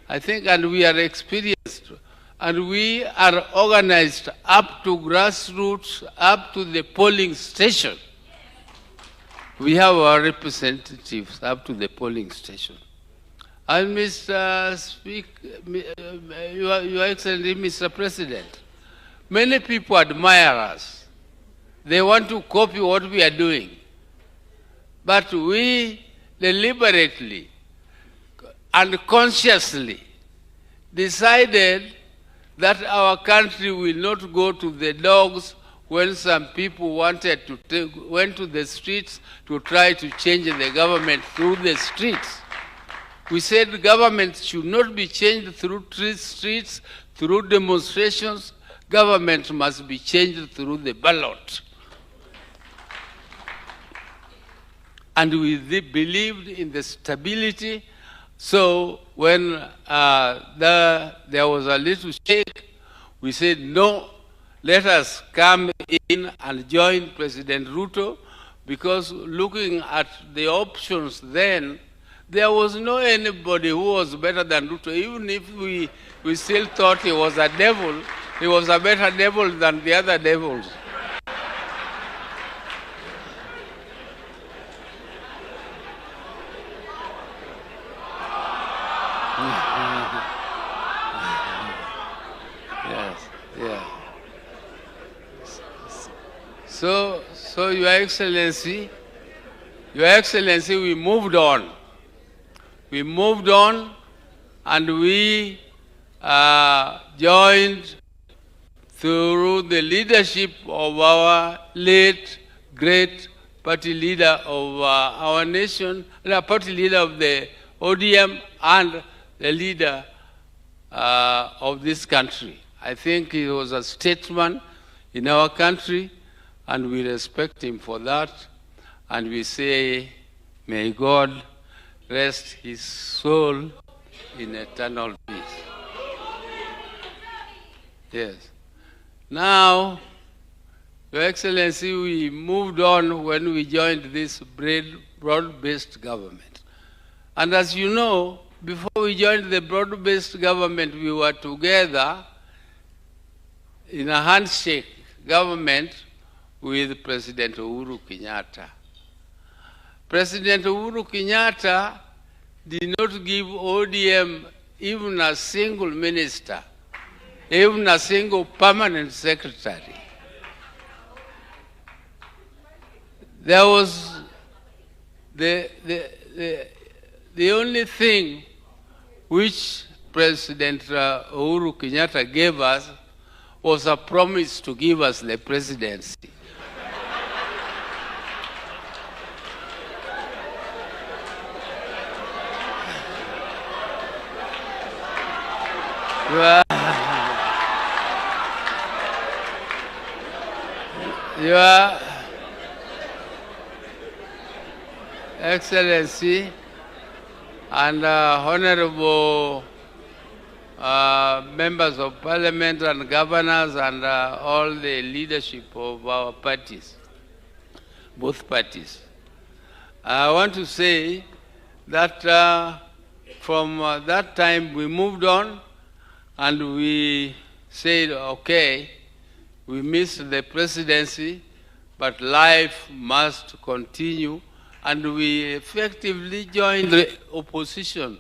I think, and we are experienced, and we are organized up to grassroots, up to the polling station. We have our representatives up to the polling station. And Mr. Speaker, Your Excellency, Mr. President, many people admire us. They want to copy what we are doing. But we deliberately and consciously decided that our country will not go to the dogs when some people went to the streets to try to change the government through the streets. We said government should not be changed through streets, through demonstrations. Government must be changed through the ballot. And we believed in the stability. So when there was a little shake, we said, no, let us come in and join President Ruto, because looking at the options then, there was no anybody who was better than Ruto. Even if we still thought he was a devil, he was a better devil than the other devils. Yes, yeah. So Your Excellency, we moved on. We moved on, and we joined through the leadership of our late, great party leader of our nation, the party leader of the ODM, and the leader of this country. I think he was a statesman in our country, and we respect him for that. And we say, may God rest his soul in eternal peace. Yes. Now, Your Excellency, we moved on when we joined this broad-based government. And as you know, before we joined the broad-based government, we were together in a handshake government with President Uhuru Kenyatta. President Uhuru Kenyatta did not give ODM even a single minister, even a single permanent secretary. There was the only thing which President Uhuru Kenyatta gave us was a promise to give us the presidency. Your Excellency and honorable members of Parliament and governors and all the leadership of our parties, both parties. I want to say that from that time we moved on, and we said, okay, we missed the presidency, but life must continue. And we effectively joined the opposition.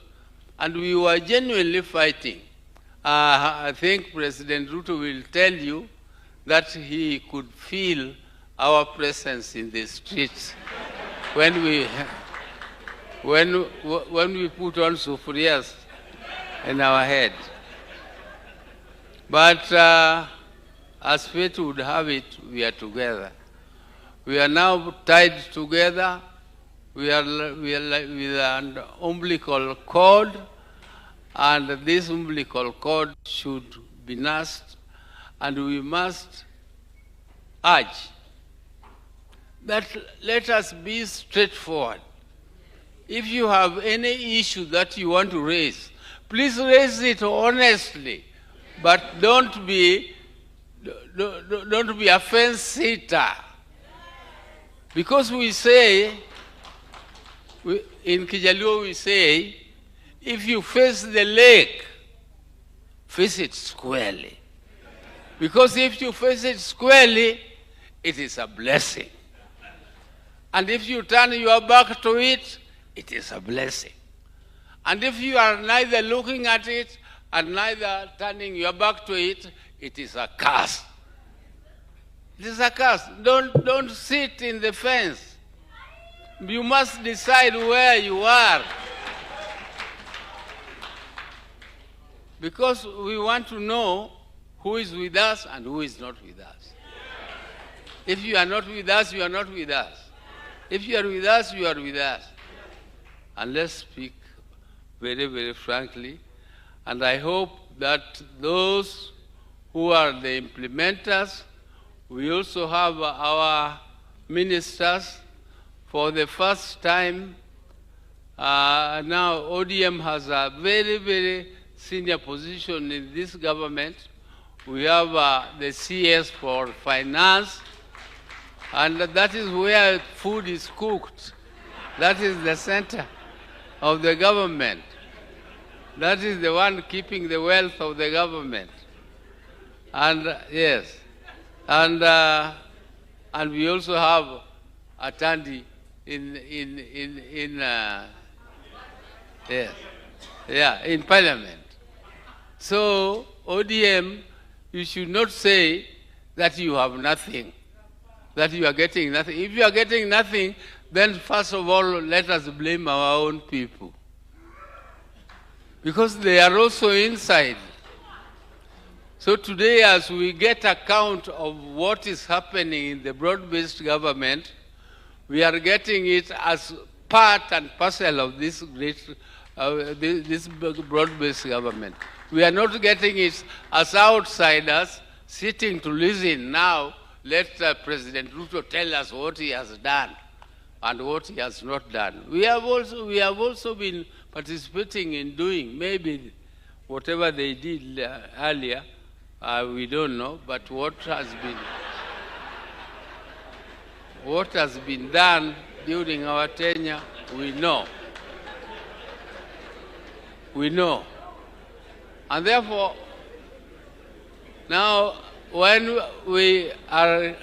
And we were genuinely fighting. I think President Ruto will tell you that he could feel our presence in the streets when we put on sufurias in our head. But as fate would have it, we are together. We are now tied together. We are with an umbilical cord, and this umbilical cord should be nursed, and we must urge that let us be straightforward. If you have any issue that you want to raise, please raise it honestly, but don't be a fence-sitter. Because we say, in Kijaluo we say, if you face the lake, face it squarely. Because if you face it squarely, it is a blessing. And if you turn your back to it, it is a blessing. And if you are neither looking at it and neither turning your back to it, it is a curse. It is a curse. Don't sit in the fence. You must decide where you are. Because we want to know who is with us and who is not with us. If you are not with us, you are not with us. If you are with us, you are with us. And let's speak very, very frankly. And I hope that those who are the implementers, we also have our ministers. For the first time, now ODM has a very, very senior position in this government. We have the CS for finance, and that is where food is cooked. That is the center of the government. That is the one keeping the wealth of the government. And yes, and we also have a Tandi in Parliament. So ODM, you should not say that you have nothing, that you are getting nothing. If you are getting nothing, then first of all, let us blame our own people. Because they are also inside. So today, as we get account of what is happening in the broad-based government, we are getting it as part and parcel of this great, this broad-based government. We are not getting it as outsiders sitting to listen. Now, let President Ruto tell us what he has done and what he has not done. We have also been participating in doing maybe whatever they did earlier. We don't know, but what has been done during our tenure, we know. We know. And therefore, now when we are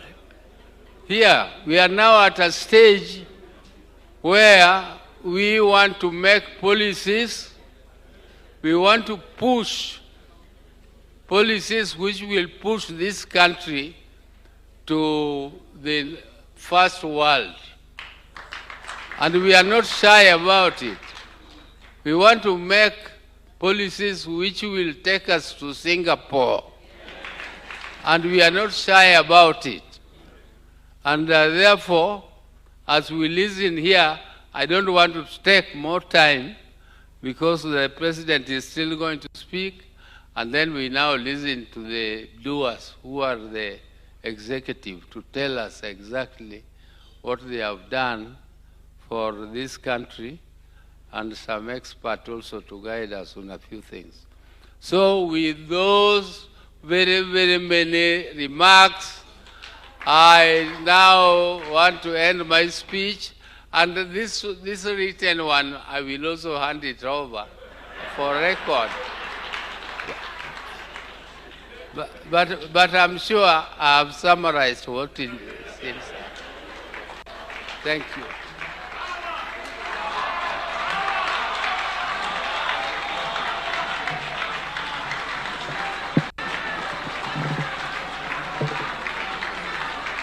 here, we are now at a stage where we want to make policies, we want to push policies which will push this country to the first world. And we are not shy about it. We want to make policies which will take us to Singapore. And we are not shy about it. And therefore, as we listen here, I don't want to take more time because the president is still going to speak, and then we now listen to the doers who are the executive to tell us exactly what they have done for this country, and some expert also to guide us on a few things. So with those very, very many remarks, I now want to end my speech, and this written one, I will also hand it over for record. But I'm sure I have summarized what it is. Thank you.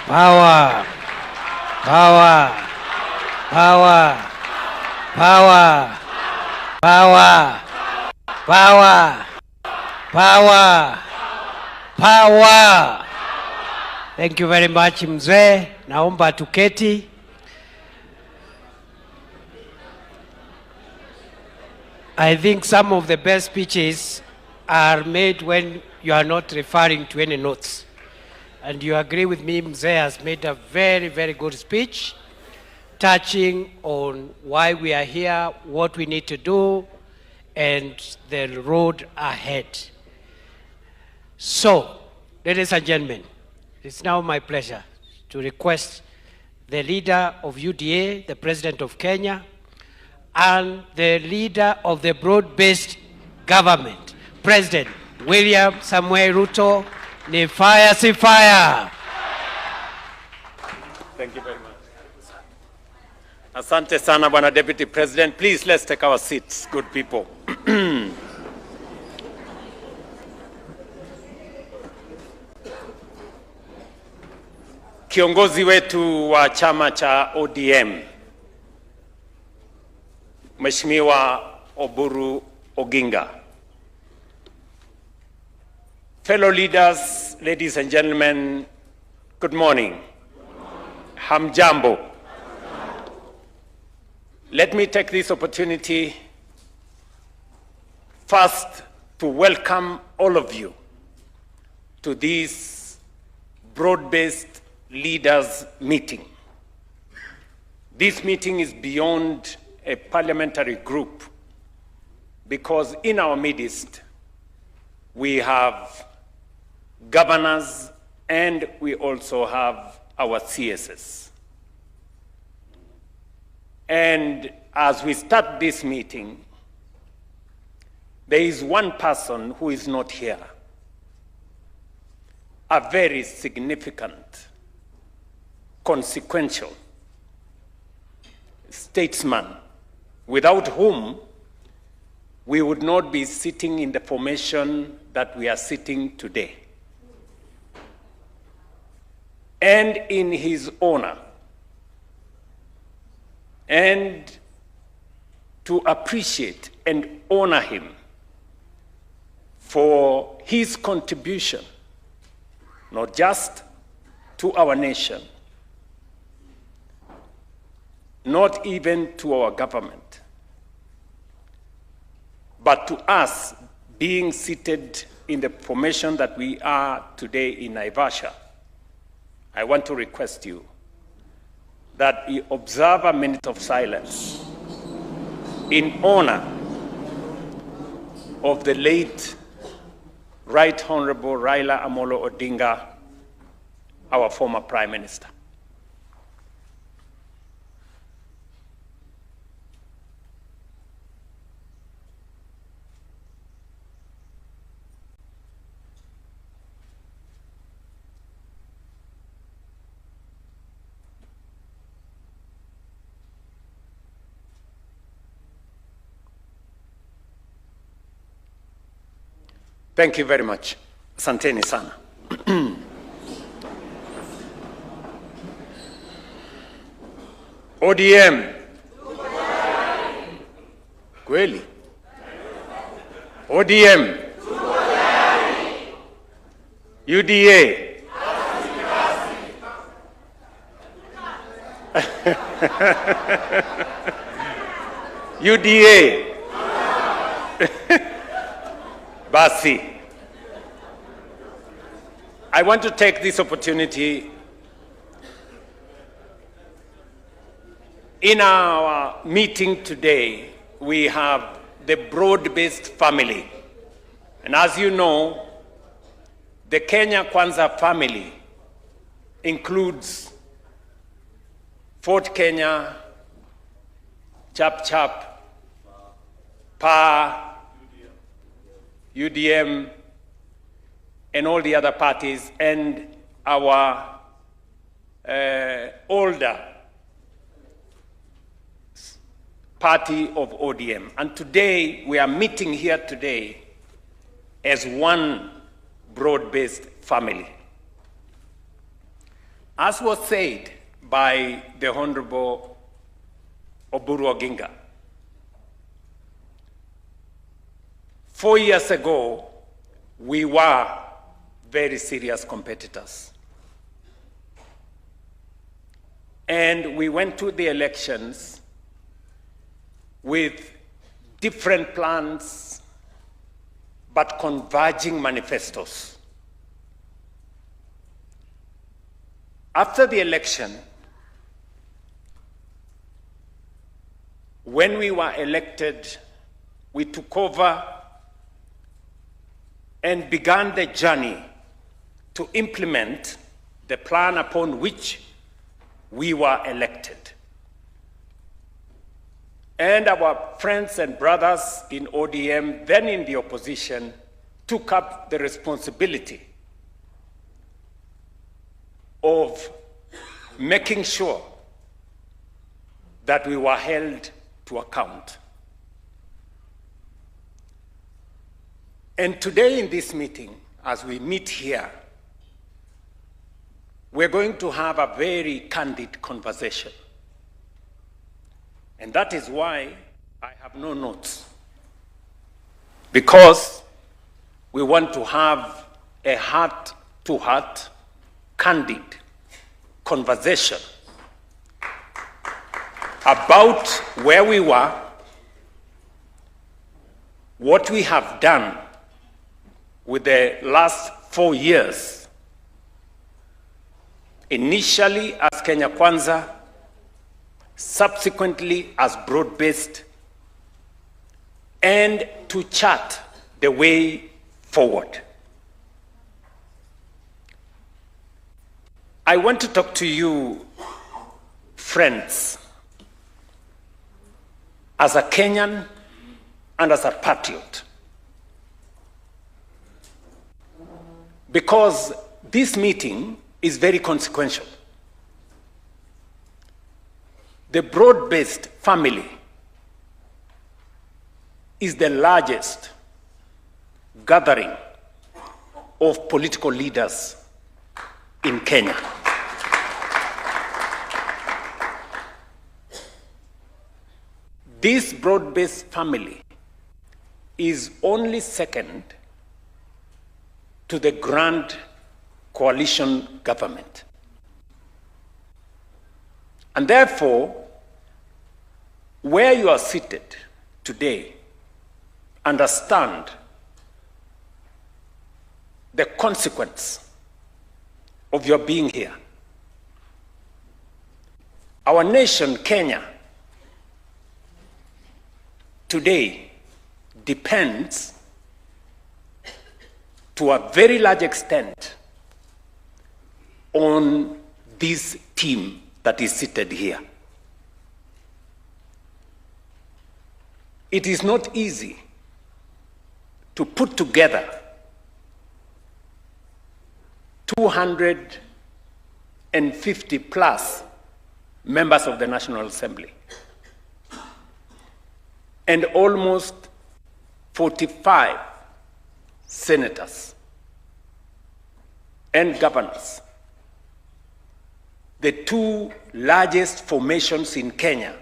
Power, power, power, power, power, power, power, power. Thank you very much, Mzee. Naomba tuketi. I think some of the best speeches are made when you are not referring to any notes. And you agree with me, Mzee has made a very, very good speech touching on why we are here, what we need to do, and the road ahead. So, ladies and gentlemen, it's now my pleasure to request the leader of UDA, the President of Kenya, and the leader of the broad-based government, President William Samuel Ruto. Ni fire si fire. Thank you very much. Asante sana, Bwana Deputy President. Please, let's take our seats, good people. Kiongozi wetu wa chama cha ODM, Mheshimiwa Oburu Oginga. Fellow leaders, ladies and gentlemen, good morning. Hamjambo. Let me take this opportunity first to welcome all of you to this broad-based leaders meeting. This meeting is beyond a parliamentary group because in our midst we have governors and we also have our CSS. And as we start this meeting, there is one person who is not here, a very significant, consequential statesman, without whom we would not be sitting in the formation that we are sitting today. And in his honor, and to appreciate and honor him for his contribution, not just to our nation, not even to our government, but to us being seated in the formation that we are today in Naivasha. I want to request you that you observe a minute of silence in honor of the late Right Honorable Raila Amolo Odinga, our former Prime Minister. Thank you very much. Asanteni sana. ODM. Kweli. ODM. UDA. UDA. Basi. I want to take this opportunity in our meeting today. We have the broad-based family. And as you know, the Kenya Kwanza family includes Fort Kenya, Chap Chap, PA, UDM, and all the other parties, and our older party of ODM. And today, we are meeting here today as one broad-based family. As was said by the Honorable Oburu Oginga, 4 years ago, we were very serious competitors. And we went to the elections with different plans, but converging manifestos. After the election, when we were elected, we took over and began the journey to implement the plan upon which we were elected. and our friends and brothers in ODM, then in the opposition, took up the responsibility of making sure that we were held to account. And today in this meeting, as we meet here, we're going to have a very candid conversation. And that is why I have no notes. Because we want to have a heart-to-heart, candid conversation about where we were, what we have done with the last 4 years, initially as Kenya Kwanza, subsequently as broad-based, and to chart the way forward. I want to talk to you, friends, as a Kenyan and as a patriot, because this meeting is very consequential. The broad-based family is the largest gathering of political leaders in Kenya. This broad-based family is only second to the grand coalition government. And therefore, where you are seated today, understand the consequence of your being here. Our nation, Kenya, today depends to a very large extent on this team that is seated here. It is not easy to put together 250 plus members of the National Assembly and almost 45 senators and governors. The two largest formations in Kenya,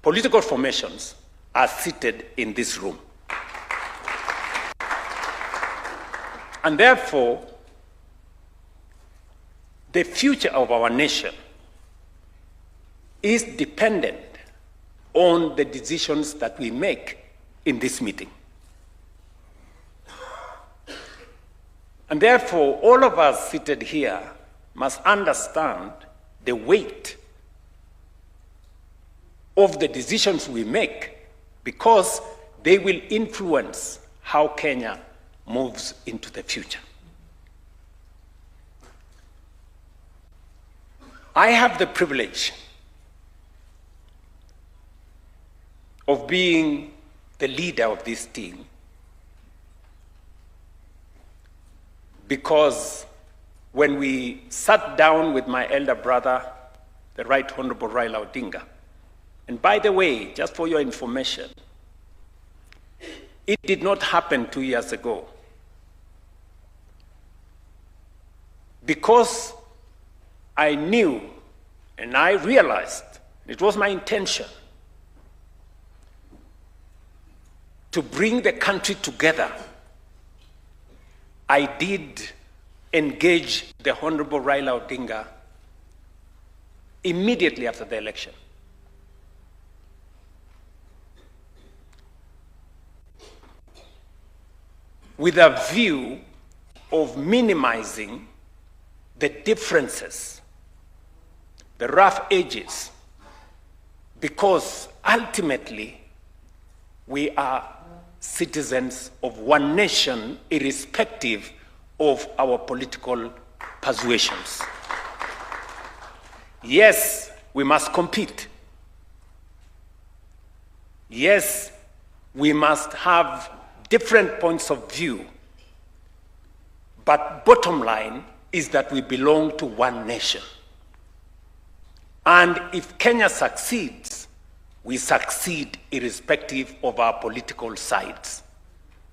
political formations, are seated in this room. And therefore, the future of our nation is dependent on the decisions that we make in this meeting. And therefore, all of us seated here must understand the weight of the decisions we make, because they will influence how Kenya moves into the future. I have the privilege of being the leader of this team because when we sat down with my elder brother, the Right Honorable Raila Odinga, and by the way, just for your information, it did not happen 2 years ago. Because I knew and I realized it was my intention to bring the country together, I did engage the Honorable Raila Odinga immediately after the election. With a view of minimizing the differences, the rough edges, because ultimately we are citizens of one nation irrespective of our political persuasions. Yes, we must compete. Yes, we must have different points of view, but bottom line is that we belong to one nation. And if Kenya succeeds, we succeed irrespective of our political sides.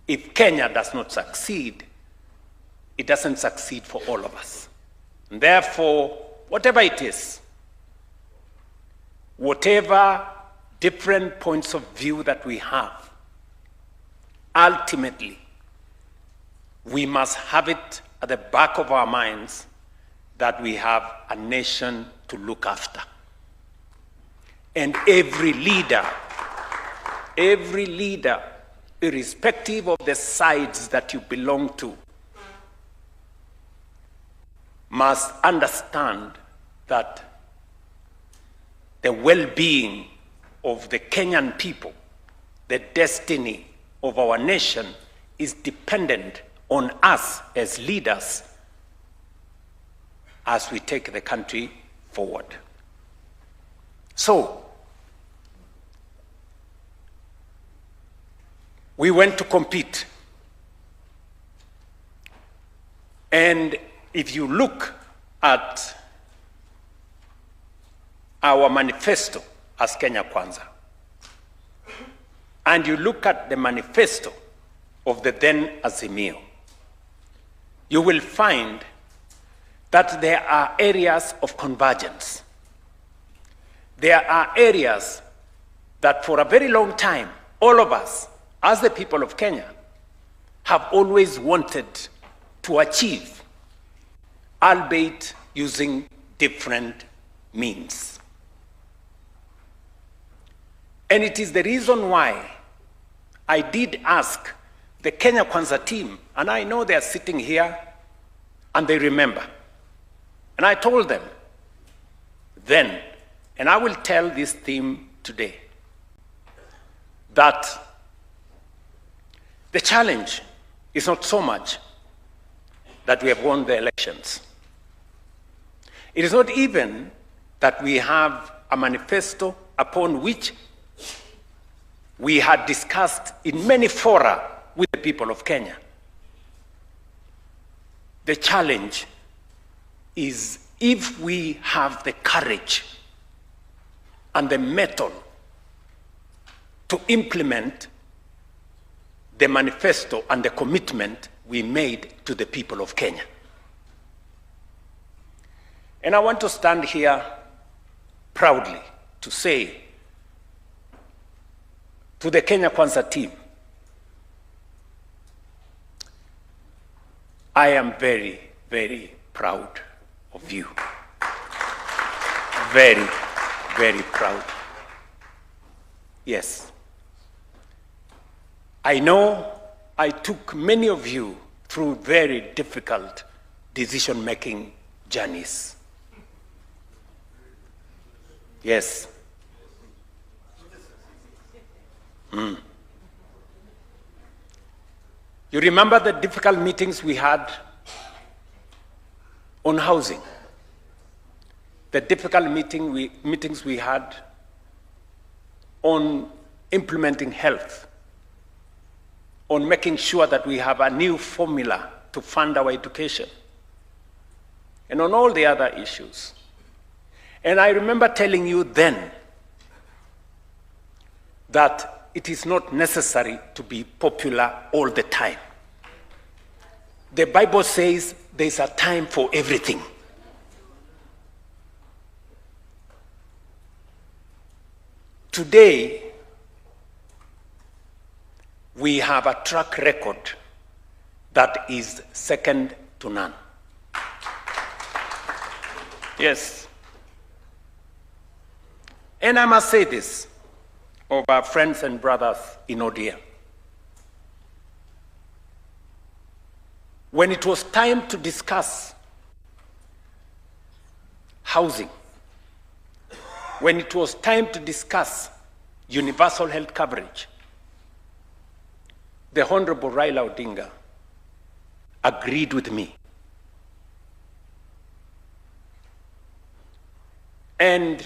If Kenya does not succeed, it doesn't succeed for all of us. And therefore, whatever it is, whatever different points of view that we have, ultimately, we must have it at the back of our minds that we have a nation to look after. And every leader, irrespective of the sides that you belong to, must understand that the well-being of the Kenyan people, the destiny of our nation, is dependent on us as leaders as we take the country forward. So, we went to compete. And if you look at our manifesto as Kenya Kwanza, and you look at the manifesto of the then Azimio, you will find that there are areas of convergence. There are areas that for a very long time, all of us, as the people of Kenya, have always wanted to achieve, albeit using different means. And it is the reason why I did ask the Kenya Kwanza team, and I know they are sitting here and they remember. And I told them then, and I will tell this team today, that the challenge is not so much that we have won the elections. It is not even that we have a manifesto upon which we had discussed in many fora with the people of Kenya. The challenge is if we have the courage and the mettle to implement the manifesto and the commitment we made to the people of Kenya. And I want to stand here proudly to say to the Kenya Kwanza team, I am very, very proud of you. Very, very proud. Yes. I know I took many of you through very difficult decision-making journeys. Yes. You remember the difficult meetings we had on housing, the difficult meetings we had on implementing health, on making sure that we have a new formula to fund our education, and on all the other issues. And I remember telling you then that it is not necessary to be popular all the time. The Bible says there's a time for everything. Today, we have a track record that is second to none. Yes. And I must say this of our friends and brothers in ODM. When it was time to discuss housing, when it was time to discuss universal health coverage, the Honorable Raila Odinga agreed with me. And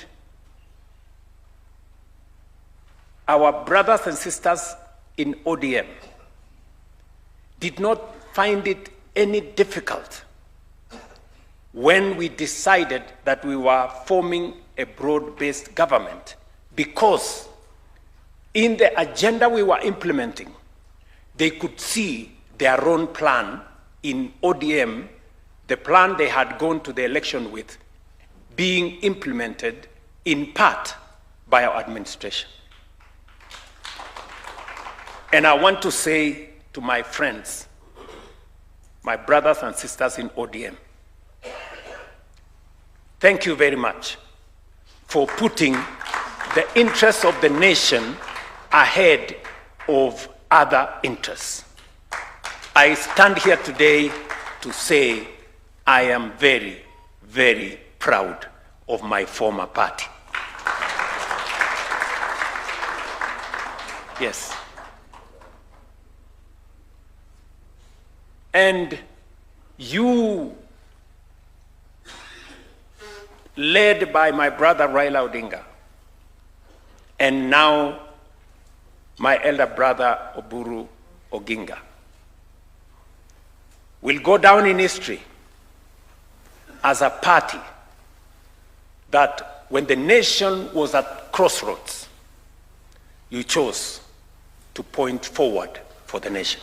our brothers and sisters in ODM did not find it any difficult when we decided that we were forming a broad-based government, because in the agenda we were implementing, they could see their own plan in ODM, the plan they had gone to the election with, being implemented in part by our administration. And I want to say to my friends, my brothers and sisters in ODM, thank you very much for putting the interests of the nation ahead of other interests. I stand here today to say I am very, very proud of my former party. Yes. And you, led by my brother Raila Odinga, and now my elder brother Oburu Oginga, will go down in history as a party that when the nation was at crossroads, you chose to point forward for the nation.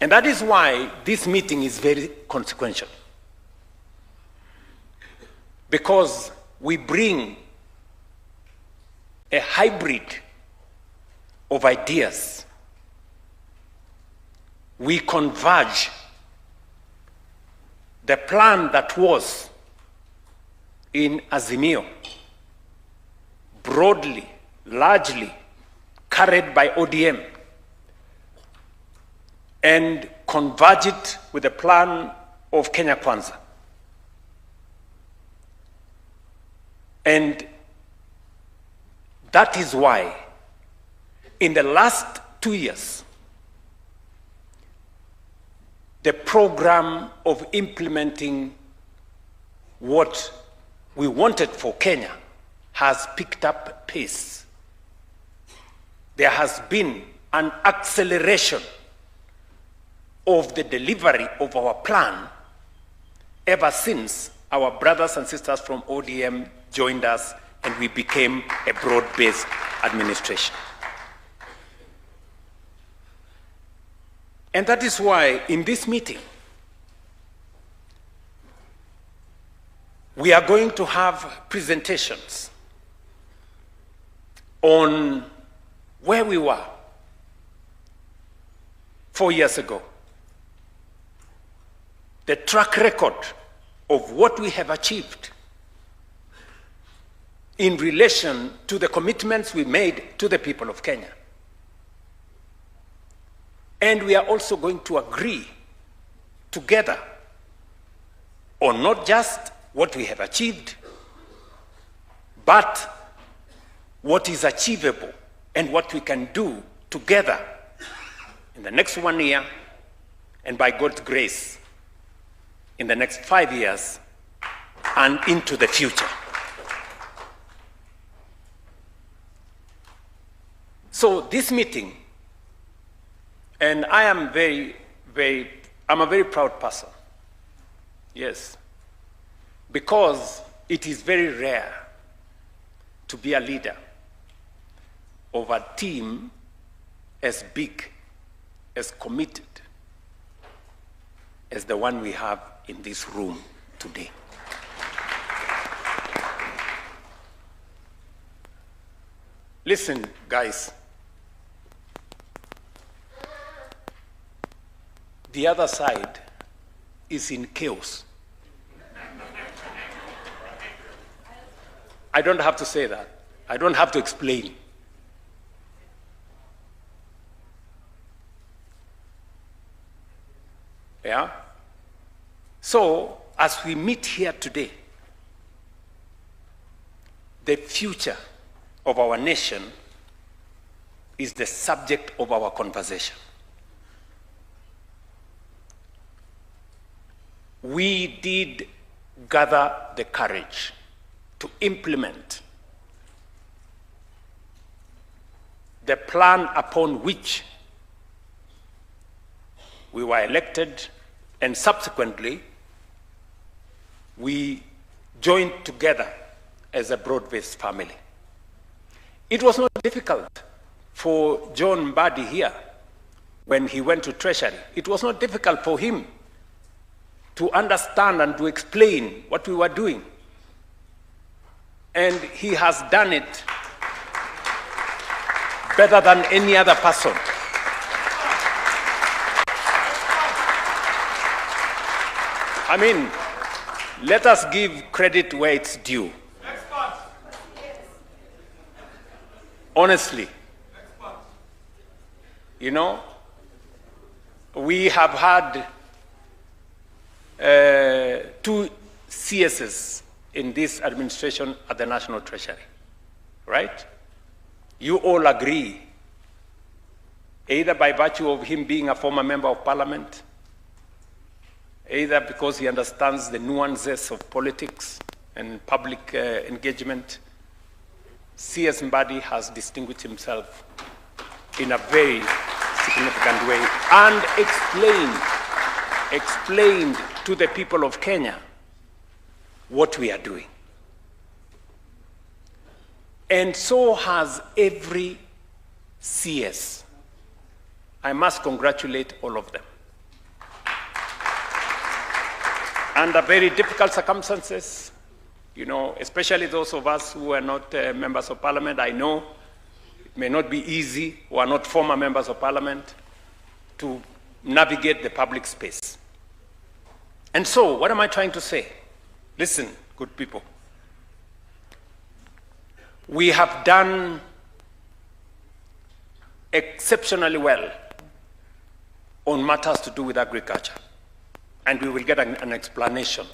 And that is why this meeting is very consequential. Because we bring a hybrid of ideas. We converge. The plan that was in Azimio, broadly, largely carried by ODM, and converge it with the plan of Kenya Kwanza. And that is why in the last 2 years, the program of implementing what we wanted for Kenya has picked up pace. There has been an acceleration of the delivery of our plan ever since our brothers and sisters from ODM joined us and we became a broad-based administration. And that is why in this meeting, we are going to have presentations on where we were 4 years ago, the track record of what we have achieved in relation to the commitments we made to the people of Kenya. And we are also going to agree together on not just what we have achieved, but what is achievable and what we can do together in the next 1 year, and by God's grace, in the next 5 years and into the future. So this meeting, and I am I'm a very proud person. Yes. Because it is very rare to be a leader of a team as big, as committed as the one we have in this room today. Listen, guys. The other side is in chaos. I don't have to say that. I don't have to explain. Yeah? So, as we meet here today, the future of our nation is the subject of our conversation. We did gather the courage to implement the plan upon which we were elected, and subsequently we joined together as a broad-based family. It was not difficult for John Mbadi here when he went to Treasury. It was not difficult for him to understand and to explain what we were doing. And he has done it better than any other person. I mean, let us give credit where it's due. Honestly, you know, we have had 2 CSs in this administration at the National Treasury, right? You all agree, either by virtue of him being a former member of parliament, either because he understands the nuances of politics and public engagement. C.S. Mbadi has distinguished himself in a very significant way and explained to the people of Kenya what we are doing. And so has every CS. I must congratulate all of them. Under very difficult circumstances, you know, especially those of us who are not members of parliament, I know it may not be easy, who are not former members of parliament, to navigate the public space. And so, what am I trying to say? Listen, good people. We have done exceptionally well on matters to do with agriculture. And we will get an explanation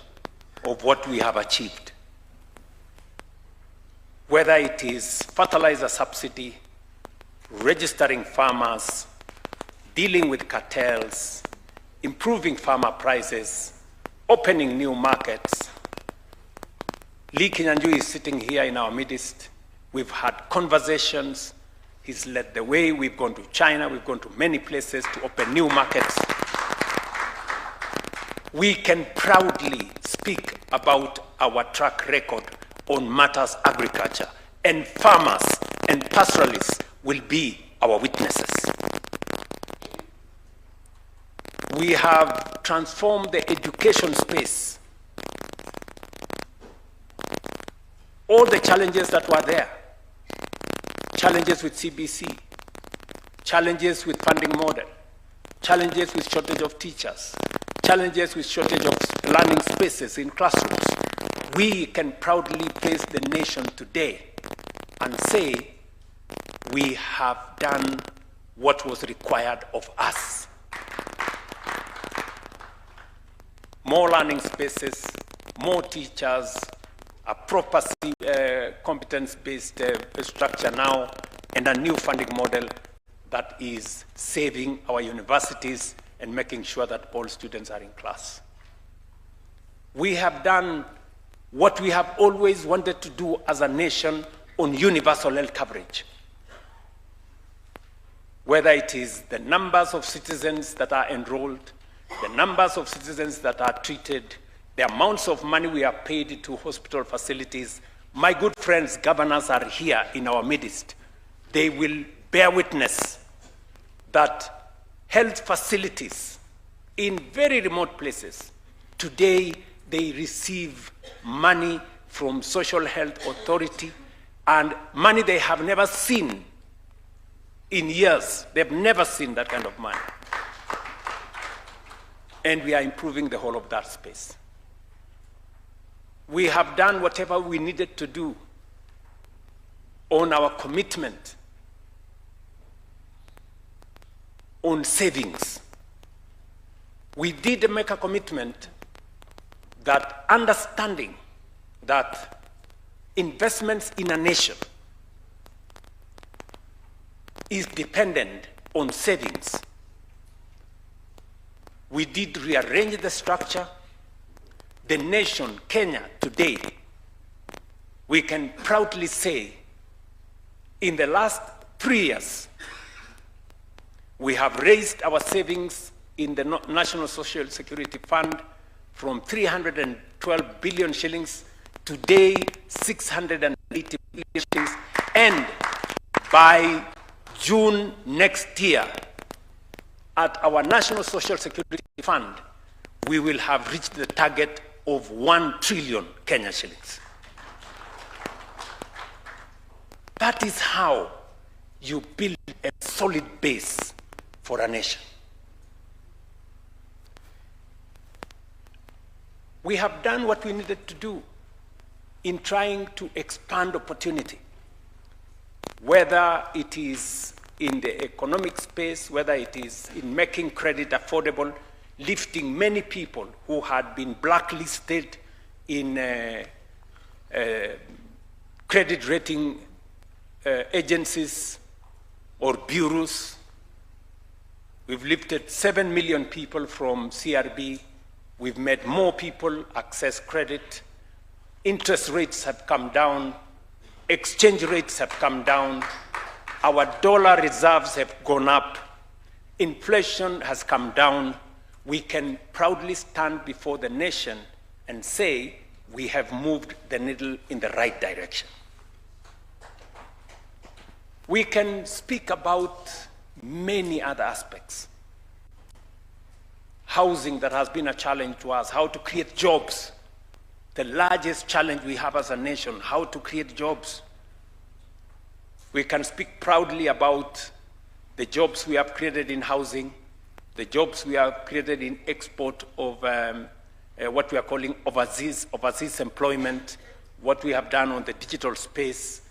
of what we have achieved. Whether it is fertilizer subsidy, registering farmers, dealing with cartels, improving farmer prices, opening new markets. Lee Kinyanjui is sitting here in our midst. We've had conversations. He's led the way. We've gone to China. We've gone to many places to open new markets. We can proudly speak about our track record on matters agriculture, and farmers and pastoralists will be our witnesses. We have transformed the education space. All the challenges that were there, challenges with CBC, challenges with funding model, challenges with shortage of teachers, challenges with shortage of learning spaces in classrooms, we can proudly face the nation today and say we have done what was required of us. More learning spaces, more teachers, a proper competence-based structure now, and a new funding model that is saving our universities and making sure that all students are in class. We have done what we have always wanted to do as a nation on universal health coverage. Whether it is the numbers of citizens that are enrolled, the numbers of citizens that are treated, the amounts of money we are paid to hospital facilities. My good friends, governors are here in our midst. They will bear witness that health facilities in very remote places, today they receive money from Social Health Authority and money they have never seen in years. They've never seen that kind of money. And we are improving the whole of that space. We have done whatever we needed to do on our commitment on savings. We did make a commitment that understanding that investments in a nation is dependent on savings. We did rearrange the structure. The nation, Kenya, today we can proudly say in the last 3 years, we have raised our savings in the National Social Security Fund from 312 billion shillings, today 680 billion shillings, and by June next year, at our National Social Security Fund, we will have reached the target of 1 trillion Kenya shillings. That is how you build a solid base for a nation. We have done what we needed to do in trying to expand opportunity, whether it is in the economic space, whether it is in making credit affordable, lifting many people who had been blacklisted in credit rating agencies or bureaus. We've lifted 7 million people from CRB. We've made more people access credit. Interest rates have come down. Exchange rates have come down. Our dollar reserves have gone up. Inflation has come down. We can proudly stand before the nation and say we have moved the needle in the right direction. We can speak about many other aspects. Housing that has been a challenge to us, how to create jobs. The largest challenge we have as a nation, how to create jobs. We can speak proudly about the jobs we have created in housing, the jobs we have created in export of what we are calling overseas employment, what we have done on the digital space,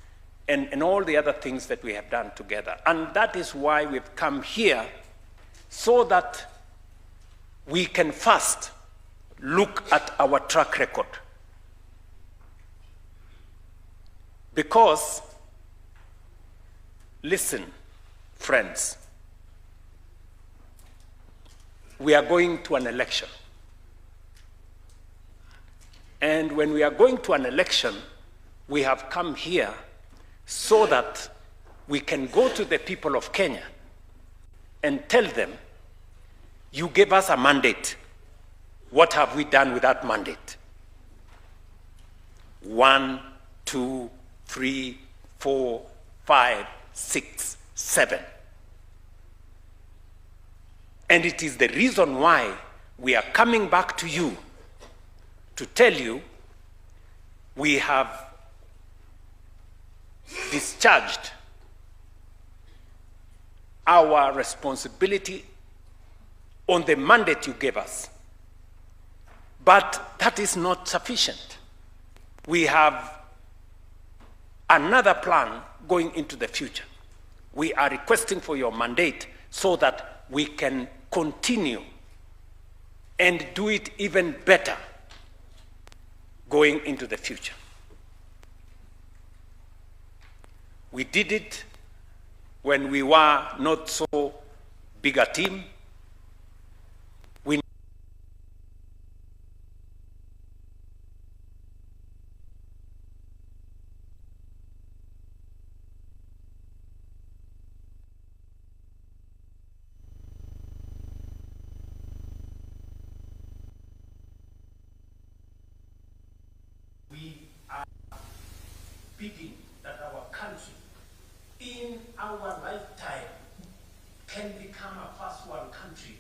and all the other things that we have done together. And that is why we've come here, so that we can first look at our track record. Because, listen, friends, we are going to an election. And when we are going to an election, we have come here so that we can go to the people of Kenya and tell them, you gave us a mandate. What have we done with that mandate? 1, 2, 3, 4, 5, 6, 7. And it is the reason why we are coming back to you to tell you we have discharged our responsibility on the mandate you gave us. But that is not sufficient. We have another plan going into the future. We are requesting for your mandate so that we can continue and do it even better going into the future. We did it when we were not so big a team. We are bidding that our country, in our lifetime, can become a first world country